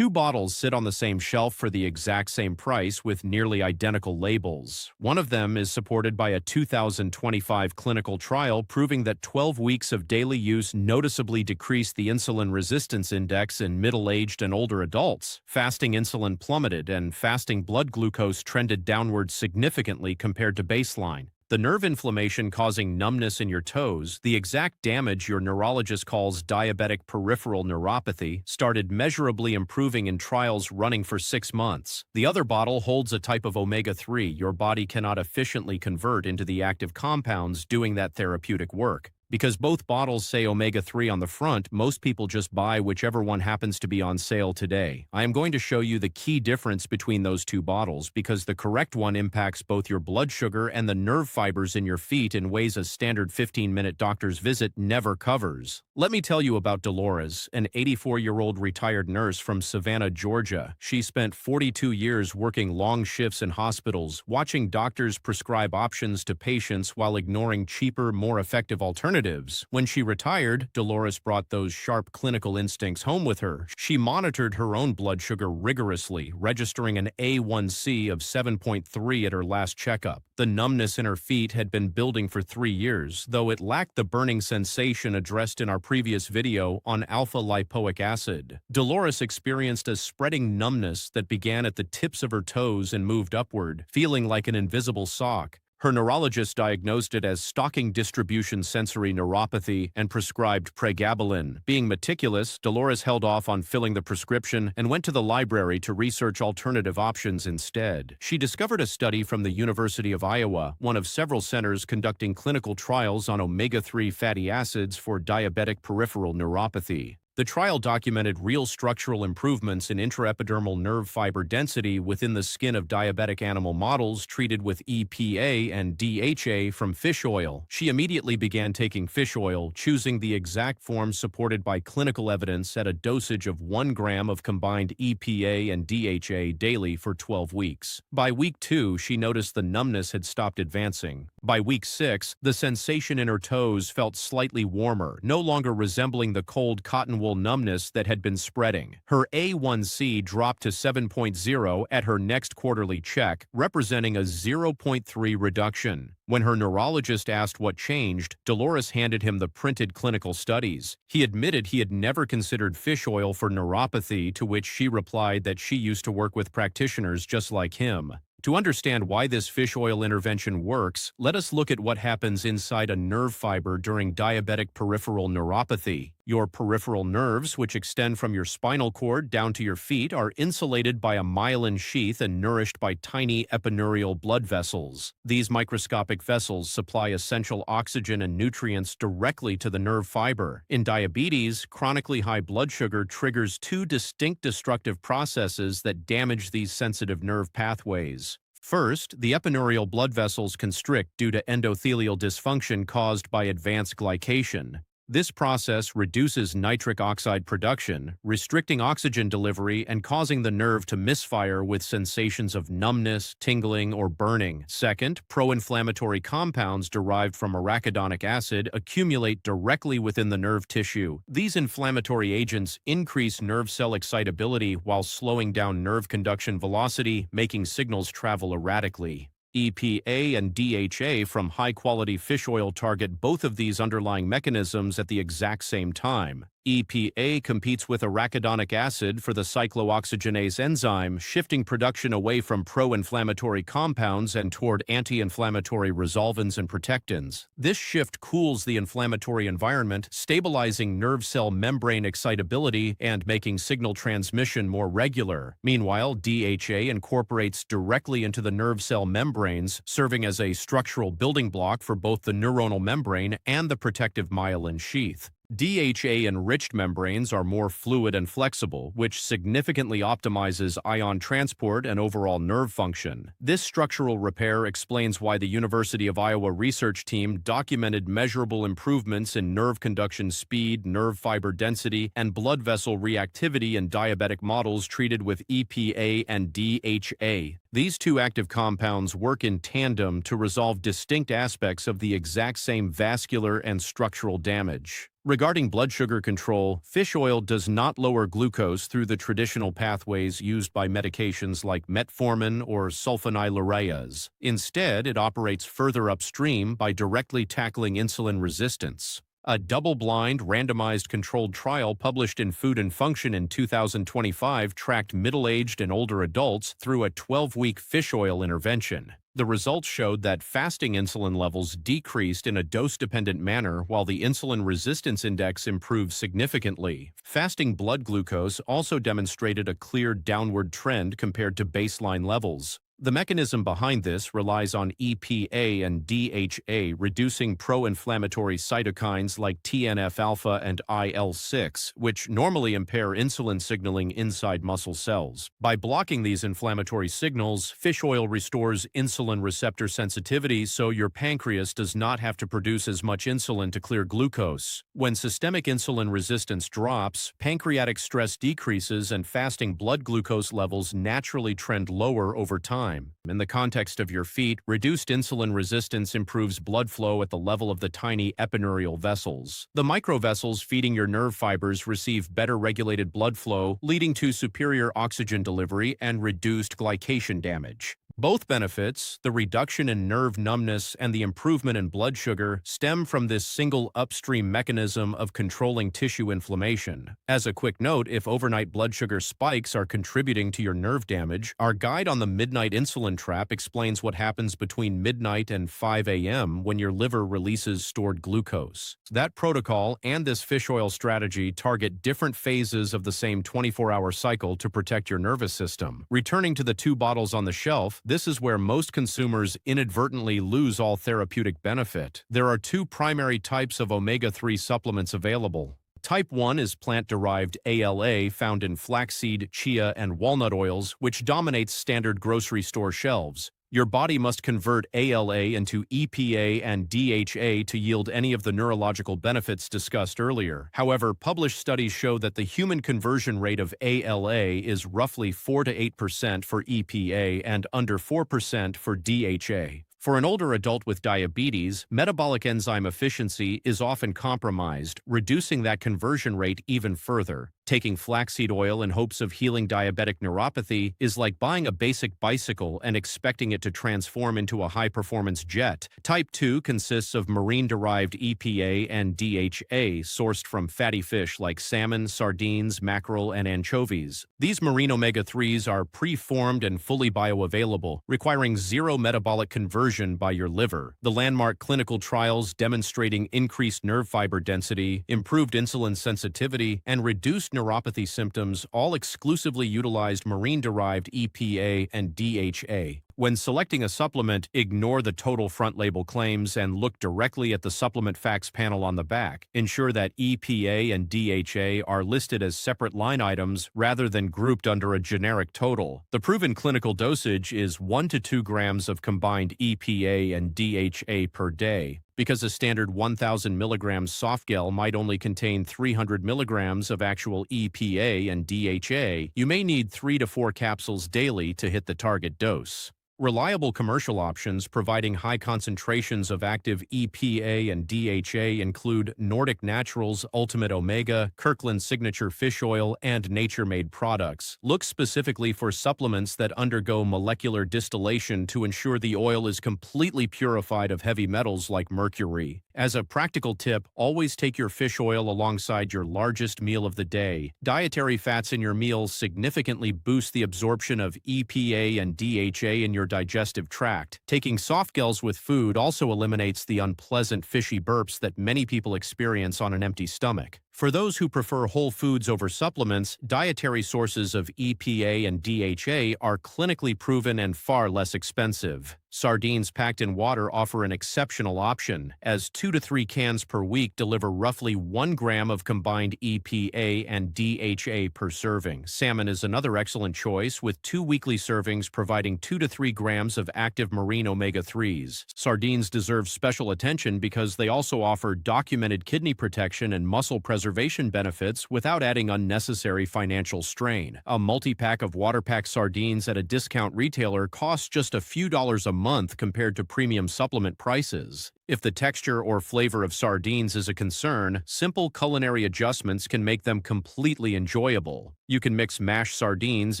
Two bottles sit on the same shelf for the exact same price with nearly identical labels. One of them is supported by a 2025 clinical trial proving that 12 weeks of daily use noticeably decreased the insulin resistance index in middle-aged and older adults. Fasting insulin plummeted and fasting blood glucose trended downward significantly compared to baseline. The nerve inflammation causing numbness in your toes, the exact damage your neurologist calls diabetic peripheral neuropathy, started measurably improving in trials running for 6 months. The other bottle holds a type of omega-3 your body cannot efficiently convert into the active compounds doing that therapeutic work. Because both bottles say omega-3 on the front, most people just buy whichever one happens to be on sale today. I am going to show you the key difference between those two bottles because the correct one impacts both your blood sugar and the nerve fibers in your feet in ways a standard 15-minute doctor's visit never covers. Let me tell you about Dolores, an 84-year-old retired nurse from Savannah, Georgia. She spent 42 years working long shifts in hospitals, watching doctors prescribe options to patients while ignoring cheaper, more effective alternatives. When she retired, Dolores brought those sharp clinical instincts home with her. She monitored her own blood sugar rigorously, registering an A1C of 7.3 at her last checkup. The numbness in her feet had been building for 3 years, though it lacked the burning sensation addressed in our previous video on alpha-lipoic acid. Dolores experienced a spreading numbness that began at the tips of her toes and moved upward, feeling like an invisible sock. Her neurologist diagnosed it as stocking distribution sensory neuropathy and prescribed pregabalin. Being meticulous, Dolores held off on filling the prescription and went to the library to research alternative options instead. She discovered a study from the University of Iowa, one of several centers conducting clinical trials on omega-3 fatty acids for diabetic peripheral neuropathy. The trial documented real structural improvements in intraepidermal nerve fiber density within the skin of diabetic animal models treated with EPA and DHA from fish oil. She immediately began taking fish oil, choosing the exact form supported by clinical evidence at a dosage of 1 gram of combined EPA and DHA daily for 12 weeks. By week 2, she noticed the numbness had stopped advancing. By week 6, the sensation in her toes felt slightly warmer, no longer resembling the cold cotton wool numbness that had been spreading. Her A1C dropped to 7.0 at her next quarterly check, representing a 0.3 reduction. When her neurologist asked what changed, Dolores handed him the printed clinical studies. He admitted he had never considered fish oil for neuropathy, to which she replied that she used to work with practitioners just like him. To understand why this fish oil intervention works, let us look at what happens inside a nerve fiber during diabetic peripheral neuropathy. Your peripheral nerves, which extend from your spinal cord down to your feet, are insulated by a myelin sheath and nourished by tiny epineurial blood vessels. These microscopic vessels supply essential oxygen and nutrients directly to the nerve fiber. In diabetes, chronically high blood sugar triggers two distinct destructive processes that damage these sensitive nerve pathways. First, the epineurial blood vessels constrict due to endothelial dysfunction caused by advanced glycation. This process reduces nitric oxide production, restricting oxygen delivery and causing the nerve to misfire with sensations of numbness, tingling, or burning. Second, pro-inflammatory compounds derived from arachidonic acid accumulate directly within the nerve tissue. These inflammatory agents increase nerve cell excitability while slowing down nerve conduction velocity, making signals travel erratically. EPA and DHA from high-quality fish oil target both of these underlying mechanisms at the exact same time. EPA competes with arachidonic acid for the cyclooxygenase enzyme, shifting production away from pro-inflammatory compounds and toward anti-inflammatory resolvins and protectins. This shift cools the inflammatory environment, stabilizing nerve cell membrane excitability and making signal transmission more regular. Meanwhile, DHA incorporates directly into the nerve cell membranes, serving as a structural building block for both the neuronal membrane and the protective myelin sheath. DHA-enriched membranes are more fluid and flexible, which significantly optimizes ion transport and overall nerve function. This structural repair explains why the University of Iowa research team documented measurable improvements in nerve conduction speed, nerve fiber density, and blood vessel reactivity in diabetic models treated with EPA and DHA. These two active compounds work in tandem to resolve distinct aspects of the exact same vascular and structural damage. Regarding blood sugar control, fish oil does not lower glucose through the traditional pathways used by medications like metformin or sulfonylureas. Instead, it operates further upstream by directly tackling insulin resistance. A double-blind, randomized controlled trial published in Food and Function in 2025 tracked middle-aged and older adults through a 12-week fish oil intervention. The results showed that fasting insulin levels decreased in a dose-dependent manner while the insulin resistance index improved significantly. Fasting blood glucose also demonstrated a clear downward trend compared to baseline levels. The mechanism behind this relies on EPA and DHA reducing pro-inflammatory cytokines like TNF-alpha and IL-6, which normally impair insulin signaling inside muscle cells. By blocking these inflammatory signals, fish oil restores insulin receptor sensitivity so your pancreas does not have to produce as much insulin to clear glucose. When systemic insulin resistance drops, pancreatic stress decreases and fasting blood glucose levels naturally trend lower over time. In the context of your feet, reduced insulin resistance improves blood flow at the level of the tiny epineurial vessels. The microvessels feeding your nerve fibers receive better regulated blood flow, leading to superior oxygen delivery and reduced glycation damage. Both benefits, the reduction in nerve numbness and the improvement in blood sugar, stem from this single upstream mechanism of controlling tissue inflammation. As a quick note, if overnight blood sugar spikes are contributing to your nerve damage, our guide on the midnight insulin trap explains what happens between midnight and 5 a.m. when your liver releases stored glucose. That protocol and this fish oil strategy target different phases of the same 24-hour cycle to protect your nervous system. Returning to the 2 bottles on the shelf, this is where most consumers inadvertently lose all therapeutic benefit. There are 2 primary types of omega-3 supplements available. Type 1 is plant-derived ALA found in flaxseed, chia, and walnut oils, which dominates standard grocery store shelves. Your body must convert ALA into EPA and DHA to yield any of the neurological benefits discussed earlier. However, published studies show that the human conversion rate of ALA is roughly 4 to 8% for EPA and under 4% for DHA. For an older adult with diabetes, metabolic enzyme efficiency is often compromised, reducing that conversion rate even further. Taking flaxseed oil in hopes of healing diabetic neuropathy is like buying a basic bicycle and expecting it to transform into a high-performance jet. Type 2 consists of marine-derived EPA and DHA sourced from fatty fish like salmon, sardines, mackerel, and anchovies. These marine omega-3s are pre-formed and fully bioavailable, requiring zero metabolic conversion by your liver. The landmark clinical trials demonstrating increased nerve fiber density, improved insulin sensitivity, and reduced neuropathy symptoms all exclusively utilized marine-derived EPA and DHA. When selecting a supplement, ignore the total front label claims and look directly at the supplement facts panel on the back. Ensure that EPA and DHA are listed as separate line items rather than grouped under a generic total. The proven clinical dosage is 1 to 2 grams of combined EPA and DHA per day. Because a standard 1,000 milligrams soft gel might only contain 300 milligrams of actual EPA and DHA, you may need 3 to 4 capsules daily to hit the target dose. Reliable commercial options providing high concentrations of active EPA and DHA include Nordic Naturals Ultimate Omega, Kirkland Signature Fish Oil, and Nature Made products. Look specifically for supplements that undergo molecular distillation to ensure the oil is completely purified of heavy metals like mercury. As a practical tip, always take your fish oil alongside your largest meal of the day. Dietary fats in your meals significantly boost the absorption of EPA and DHA in your digestive tract. Taking soft gels with food also eliminates the unpleasant fishy burps that many people experience on an empty stomach. For those who prefer whole foods over supplements, dietary sources of EPA and DHA are clinically proven and far less expensive. Sardines packed in water offer an exceptional option, as 2 to 3 cans per week deliver roughly 1 gram of combined EPA and DHA per serving. Salmon is another excellent choice, with 2 weekly servings providing 2 to 3 grams of active marine omega-3s. Sardines deserve special attention because they also offer documented kidney protection and muscle preservation benefits without adding unnecessary financial strain. A multi-pack of water-packed sardines at a discount retailer costs just a few dollars a month compared to premium supplement prices. If the texture or flavor of sardines is a concern, simple culinary adjustments can make them completely enjoyable. You can mix mashed sardines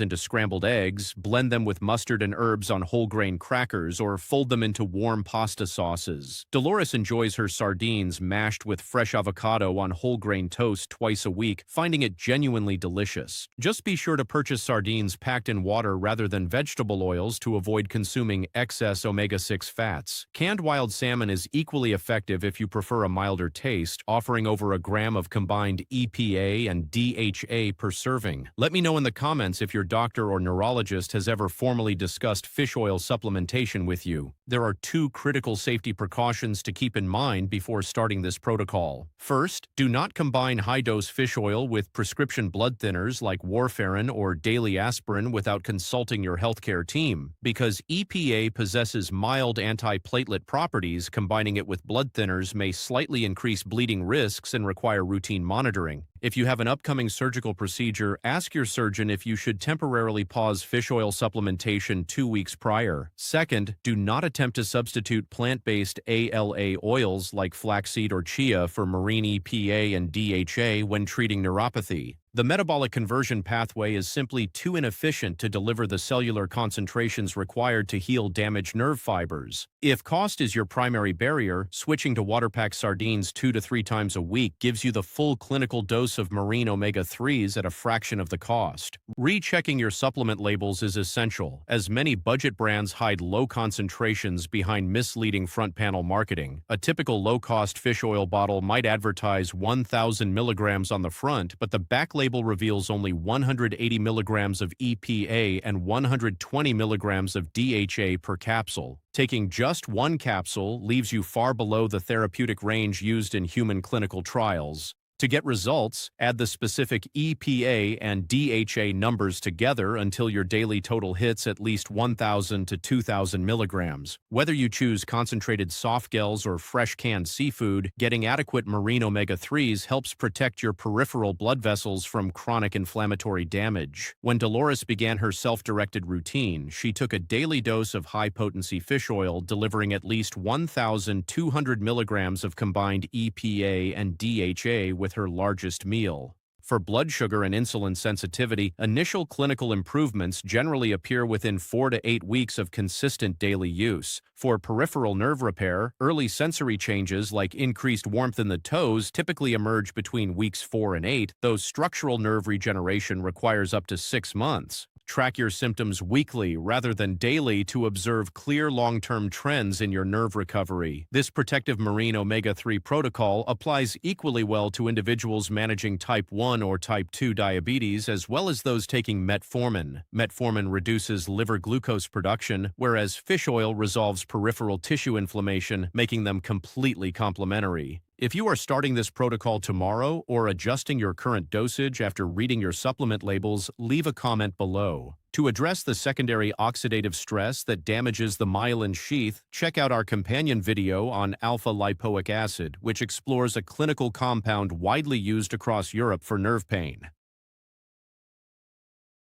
into scrambled eggs, blend them with mustard and herbs on whole grain crackers, or fold them into warm pasta sauces. Dolores enjoys her sardines mashed with fresh avocado on whole grain toast twice a week, finding it genuinely delicious. Just be sure to purchase sardines packed in water rather than vegetable oils to avoid consuming excess omega-6 fats. Canned wild salmon is equally effective if you prefer a milder taste, offering over a gram of combined EPA and DHA per serving. Let me know in the comments if your doctor or neurologist has ever formally discussed fish oil supplementation with you. There are two critical safety precautions to keep in mind before starting this protocol. First, do not combine high-dose fish oil with prescription blood thinners like warfarin or daily aspirin without consulting your healthcare team, because EPA possesses mild antiplatelet properties. Combining it with blood thinners may slightly increase bleeding risks and require routine monitoring. If you have an upcoming surgical procedure, ask your surgeon if you should temporarily pause fish oil supplementation 2 weeks prior. Second, do not attempt to substitute plant-based ALA oils like flaxseed or chia for marine EPA and DHA when treating neuropathy. The metabolic conversion pathway is simply too inefficient to deliver the cellular concentrations required to heal damaged nerve fibers. If cost is your primary barrier, switching to water-packed sardines 2 to 3 times a week gives you the full clinical dose of marine omega-3s at a fraction of the cost. Rechecking your supplement labels is essential, as many budget brands hide low concentrations behind misleading front panel marketing. A typical low-cost fish oil bottle might advertise 1,000 milligrams on the front, but the back label reveals only 180 milligrams of EPA and 120 milligrams of DHA per capsule. Taking just one capsule leaves you far below the therapeutic range used in human clinical trials. To get results, add the specific EPA and DHA numbers together until your daily total hits at least 1,000 to 2,000 milligrams. Whether you choose concentrated soft gels or fresh canned seafood, getting adequate marine omega-3s helps protect your peripheral blood vessels from chronic inflammatory damage. When Dolores began her self-directed routine, she took a daily dose of high-potency fish oil, delivering at least 1,200 milligrams of combined EPA and DHA with her largest meal. For blood sugar and insulin sensitivity, initial clinical improvements generally appear within 4 to 8 weeks of consistent daily use. For peripheral nerve repair, early sensory changes like increased warmth in the toes typically emerge between weeks 4 and 8, though structural nerve regeneration requires up to 6 months. Track your symptoms weekly rather than daily to observe clear long-term trends in your nerve recovery. This protective marine omega-3 protocol applies equally well to individuals managing type 1 or type 2 diabetes as well as those taking metformin. Metformin reduces liver glucose production, whereas fish oil resolves peripheral tissue inflammation, making them completely complementary. If you are starting this protocol tomorrow or adjusting your current dosage after reading your supplement labels, leave a comment below. To address the secondary oxidative stress that damages the myelin sheath, check out our companion video on alpha-lipoic acid, which explores a clinical compound widely used across Europe for nerve pain.